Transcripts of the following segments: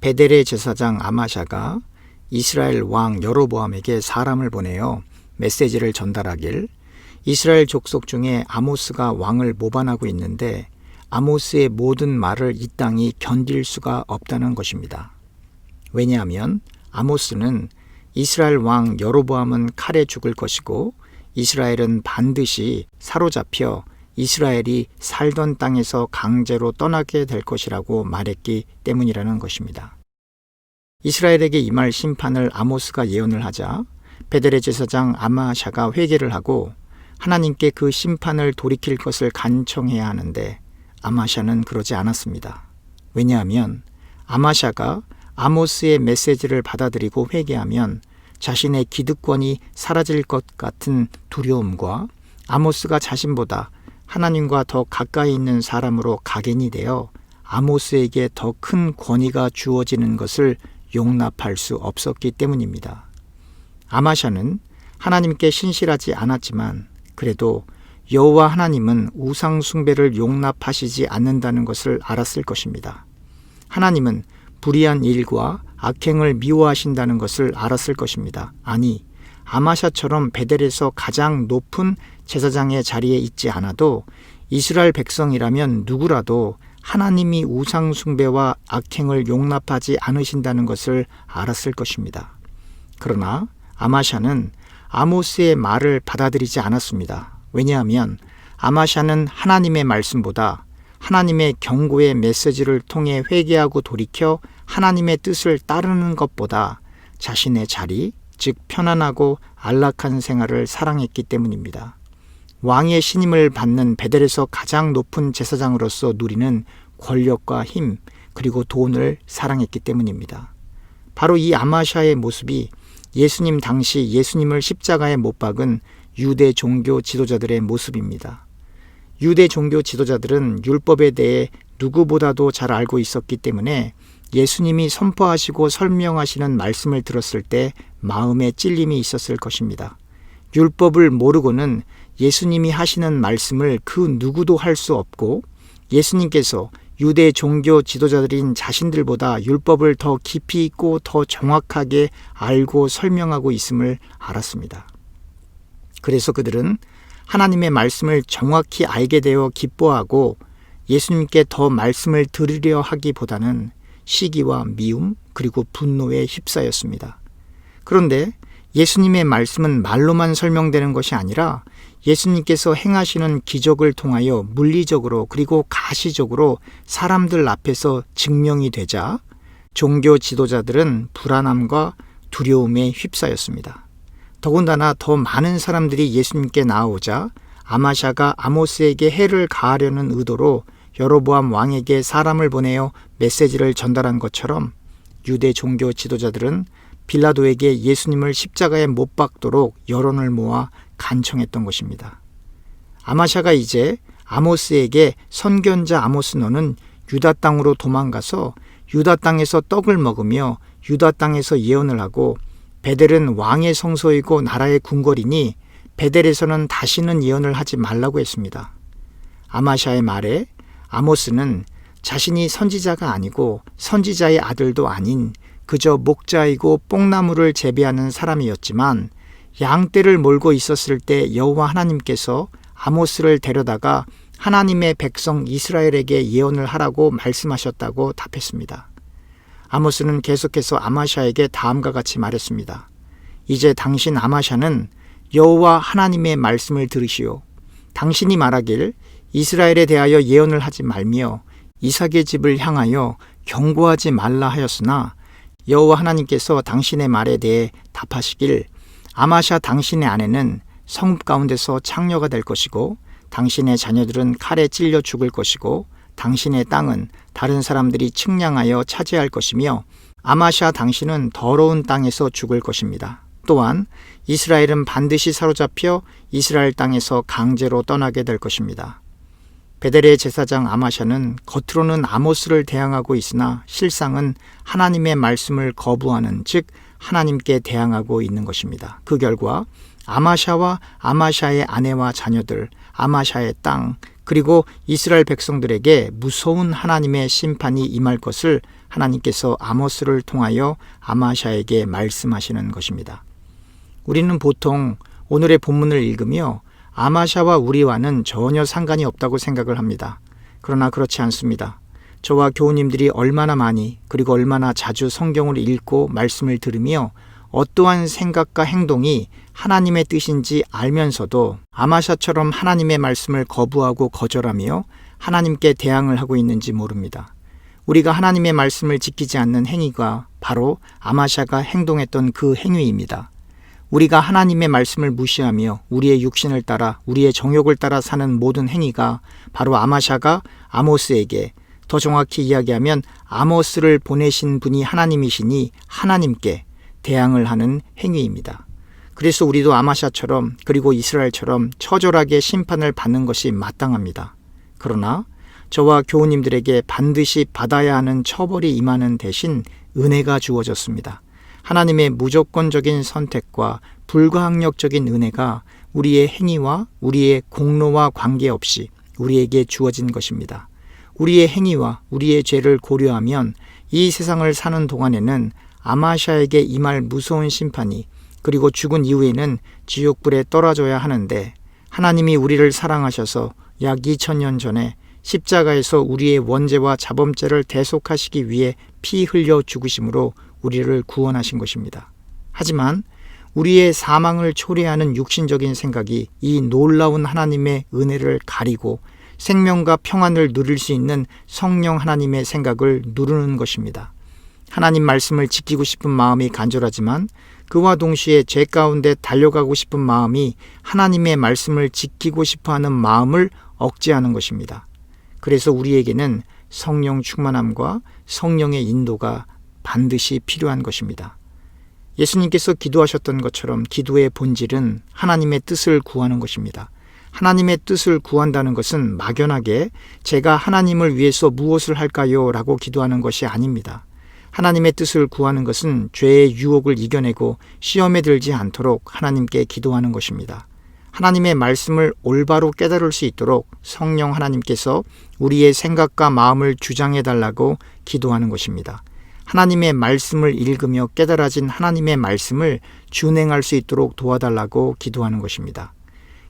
베델의 제사장 아마샤가 이스라엘 왕 여로보암에게 사람을 보내어 메시지를 전달하길 이스라엘 족속 중에 아모스가 왕을 모반하고 있는데 아모스의 모든 말을 이 땅이 견딜 수가 없다는 것입니다. 왜냐하면 아모스는 이스라엘 왕 여로보암은 칼에 죽을 것이고 이스라엘은 반드시 사로잡혀 이스라엘이 살던 땅에서 강제로 떠나게 될 것이라고 말했기 때문이라는 것입니다. 이스라엘에게 임할 심판을 아모스가 예언을 하자 베델의 제사장 아마샤가 회개를 하고 하나님께 그 심판을 돌이킬 것을 간청해야 하는데 아마샤는 그러지 않았습니다. 왜냐하면 아마샤가 아모스의 메시지를 받아들이고 회개하면 자신의 기득권이 사라질 것 같은 두려움과 아모스가 자신보다 하나님과 더 가까이 있는 사람으로 각인이 되어 아모스에게 더 큰 권위가 주어지는 것을 용납할 수 없었기 때문입니다. 아마샤는 하나님께 신실하지 않았지만 그래도 여호와 하나님은 우상 숭배를 용납하시지 않는다는 것을 알았을 것입니다. 하나님은 불의한 일과 악행을 미워하신다는 것을 알았을 것입니다. 아니, 아마샤처럼 베델에서 가장 높은 제사장의 자리에 있지 않아도 이스라엘 백성이라면 누구라도 하나님이 우상 숭배와 악행을 용납하지 않으신다는 것을 알았을 것입니다. 그러나 아마샤는 아모스의 말을 받아들이지 않았습니다. 왜냐하면 아마샤는 하나님의 말씀보다 하나님의 경고의 메시지를 통해 회개하고 돌이켜 하나님의 뜻을 따르는 것보다 자신의 자리, 즉 편안하고 안락한 생활을 사랑했기 때문입니다. 왕의 신임을 받는 베델에서 가장 높은 제사장으로서 누리는 권력과 힘, 그리고 돈을 사랑했기 때문입니다. 바로 이 아마샤의 모습이 예수님 당시 예수님을 십자가에 못 박은 유대 종교 지도자들의 모습입니다. 유대 종교 지도자들은 율법에 대해 누구보다도 잘 알고 있었기 때문에 예수님이 선포하시고 설명하시는 말씀을 들었을 때 마음에 찔림이 있었을 것입니다. 율법을 모르고는 예수님이 하시는 말씀을 그 누구도 할 수 없고 예수님께서 유대 종교 지도자들인 자신들보다 율법을 더 깊이 있고 더 정확하게 알고 설명하고 있음을 알았습니다. 그래서 그들은 하나님의 말씀을 정확히 알게 되어 기뻐하고 예수님께 더 말씀을 들으려 하기보다는 시기와 미움 그리고 분노에 휩싸였습니다. 그런데 예수님의 말씀은 말로만 설명되는 것이 아니라 예수님께서 행하시는 기적을 통하여 물리적으로 그리고 가시적으로 사람들 앞에서 증명이 되자 종교 지도자들은 불안함과 두려움에 휩싸였습니다. 더군다나 더 많은 사람들이 예수님께 나아오자 아마샤가 아모스에게 해를 가하려는 의도로 여로보암 왕에게 사람을 보내어 메시지를 전달한 것처럼 유대 종교 지도자들은 빌라도에게 예수님을 십자가에 못 박도록 여론을 모아 간청했던 것입니다. 아마샤가 이제 아모스에게 선견자 아모스 너는 유다 땅으로 도망가서 유다 땅에서 떡을 먹으며 유다 땅에서 예언을 하고 베델은 왕의 성소이고 나라의 궁궐이니 베델에서는 다시는 예언을 하지 말라고 했습니다. 아마샤의 말에 아모스는 자신이 선지자가 아니고 선지자의 아들도 아닌 그저 목자이고 뽕나무를 재배하는 사람이었지만 양떼를 몰고 있었을 때 여호와 하나님께서 아모스를 데려다가 하나님의 백성 이스라엘에게 예언을 하라고 말씀하셨다고 답했습니다. 아모스는 계속해서 아마샤에게 다음과 같이 말했습니다. 이제 당신 아마샤는 여호와 하나님의 말씀을 들으시오. 당신이 말하길 이스라엘에 대하여 예언을 하지 말며 이삭의 집을 향하여 경고하지 말라 하였으나 여호와 하나님께서 당신의 말에 대해 답하시길 아마샤 당신의 아내는 성읍 가운데서 창녀가 될 것이고 당신의 자녀들은 칼에 찔려 죽을 것이고 당신의 땅은 다른 사람들이 측량하여 차지할 것이며 아마샤 당신은 더러운 땅에서 죽을 것입니다. 또한 이스라엘은 반드시 사로잡혀 이스라엘 땅에서 강제로 떠나게 될 것입니다. 베델의 제사장 아마샤는 겉으로는 아모스를 대항하고 있으나 실상은 하나님의 말씀을 거부하는 즉 하나님께 대항하고 있는 것입니다. 그 결과 아마샤와 아마샤의 아내와 자녀들, 아마샤의 땅, 그리고 이스라엘 백성들에게 무서운 하나님의 심판이 임할 것을 하나님께서 아모스를 통하여 아마샤에게 말씀하시는 것입니다. 우리는 보통 오늘의 본문을 읽으며 아마샤와 우리와는 전혀 상관이 없다고 생각을 합니다. 그러나 그렇지 않습니다. 저와 교우님들이 얼마나 많이 그리고 얼마나 자주 성경을 읽고 말씀을 들으며 어떠한 생각과 행동이 하나님의 뜻인지 알면서도 아마샤처럼 하나님의 말씀을 거부하고 거절하며 하나님께 대항을 하고 있는지 모릅니다. 우리가 하나님의 말씀을 지키지 않는 행위가 바로 아마샤가 행동했던 그 행위입니다. 우리가 하나님의 말씀을 무시하며 우리의 육신을 따라 우리의 정욕을 따라 사는 모든 행위가 바로 아마샤가 아모스에게, 더 정확히 이야기하면 아모스를 보내신 분이 하나님이시니 하나님께 대항을 하는 행위입니다. 그래서 우리도 아마샤처럼 그리고 이스라엘처럼 처절하게 심판을 받는 것이 마땅합니다. 그러나 저와 교우님들에게 반드시 받아야 하는 처벌이 임하는 대신 은혜가 주어졌습니다. 하나님의 무조건적인 선택과 불가항력적인 은혜가 우리의 행위와 우리의 공로와 관계없이 우리에게 주어진 것입니다. 우리의 행위와 우리의 죄를 고려하면 이 세상을 사는 동안에는 아마샤에게 임할 무서운 심판이, 그리고 죽은 이후에는 지옥불에 떨어져야 하는데, 하나님이 우리를 사랑하셔서 약 2000년 전에 십자가에서 우리의 원죄와 자범죄를 대속하시기 위해 피 흘려 죽으심으로 우리를 구원하신 것입니다. 하지만 우리의 사망을 초래하는 육신적인 생각이 이 놀라운 하나님의 은혜를 가리고 생명과 평안을 누릴 수 있는 성령 하나님의 생각을 누르는 것입니다. 하나님 말씀을 지키고 싶은 마음이 간절하지만 그와 동시에 죄 가운데 달려가고 싶은 마음이 하나님의 말씀을 지키고 싶어하는 마음을 억제하는 것입니다. 그래서 우리에게는 성령 충만함과 성령의 인도가 반드시 필요한 것입니다. 예수님께서 기도하셨던 것처럼 기도의 본질은 하나님의 뜻을 구하는 것입니다. 하나님의 뜻을 구한다는 것은 막연하게 제가 하나님을 위해서 무엇을 할까요? 라고 기도하는 것이 아닙니다. 하나님의 뜻을 구하는 것은 죄의 유혹을 이겨내고 시험에 들지 않도록 하나님께 기도하는 것입니다. 하나님의 말씀을 올바로 깨달을 수 있도록 성령 하나님께서 우리의 생각과 마음을 주장해 달라고 기도하는 것입니다. 하나님의 말씀을 읽으며 깨달아진 하나님의 말씀을 준행할 수 있도록 도와달라고 기도하는 것입니다.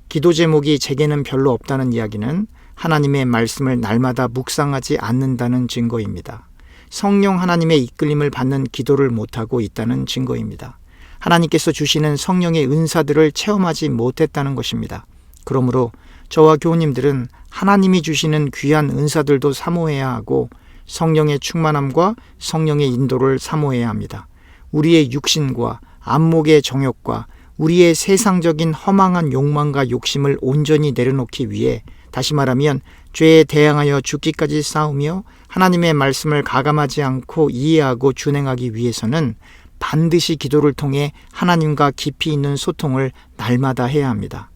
기도 제목이 제게는 별로 없다는 이야기는 하나님의 말씀을 날마다 묵상하지 않는다는 증거입니다. 성령 하나님의 이끌림을 받는 기도를 못하고 있다는 증거입니다. 하나님께서 주시는 성령의 은사들을 체험하지 못했다는 것입니다. 그러므로 저와 교우님들은 하나님이 주시는 귀한 은사들도 사모해야 하고 성령의 충만함과 성령의 인도를 사모해야 합니다. 우리의 육신과 안목의 정욕과 우리의 세상적인 허망한 욕망과 욕심을 온전히 내려놓기 위해, 다시 말하면 죄에 대항하여 죽기까지 싸우며 하나님의 말씀을 가감하지 않고 이해하고 준행하기 위해서는 반드시 기도를 통해 하나님과 깊이 있는 소통을 날마다 해야 합니다.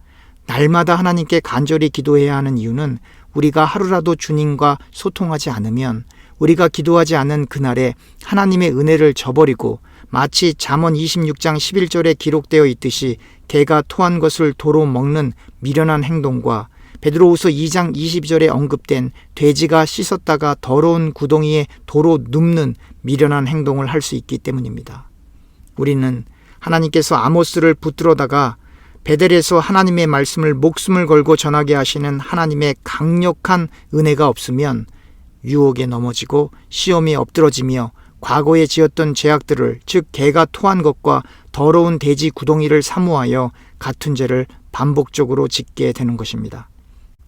날마다 하나님께 간절히 기도해야 하는 이유는 우리가 하루라도 주님과 소통하지 않으면 우리가 기도하지 않은 그날에 하나님의 은혜를 저버리고 마치 잠언 26장 11절에 기록되어 있듯이 개가 토한 것을 도로 먹는 미련한 행동과 베드로후서 2장 22절에 언급된 돼지가 씻었다가 더러운 구덩이에 도로 눕는 미련한 행동을 할 수 있기 때문입니다. 우리는 하나님께서 아모스를 붙들어다가 베델에서 하나님의 말씀을 목숨을 걸고 전하게 하시는 하나님의 강력한 은혜가 없으면 유혹에 넘어지고 시험에 엎드러지며 과거에 지었던 죄악들을, 즉 개가 토한 것과 더러운 돼지 구덩이를 사모하여 같은 죄를 반복적으로 짓게 되는 것입니다.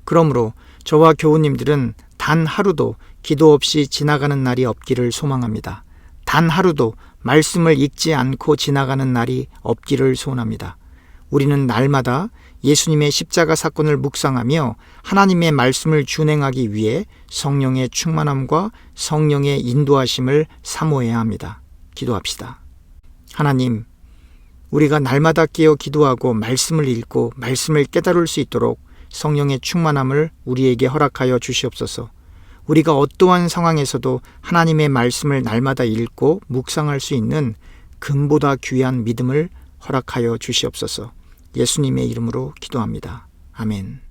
그러므로 저와 교우님들은 단 하루도 기도 없이 지나가는 날이 없기를 소망합니다. 단 하루도 말씀을 읽지 않고 지나가는 날이 없기를 소원합니다. 우리는 날마다 예수님의 십자가 사건을 묵상하며 하나님의 말씀을 준행하기 위해 성령의 충만함과 성령의 인도하심을 사모해야 합니다. 기도합시다. 하나님, 우리가 날마다 깨어 기도하고 말씀을 읽고 말씀을 깨달을 수 있도록 성령의 충만함을 우리에게 허락하여 주시옵소서. 우리가 어떠한 상황에서도 하나님의 말씀을 날마다 읽고 묵상할 수 있는 금보다 귀한 믿음을 허락하여 주시옵소서. 예수님의 이름으로 기도합니다. 아멘.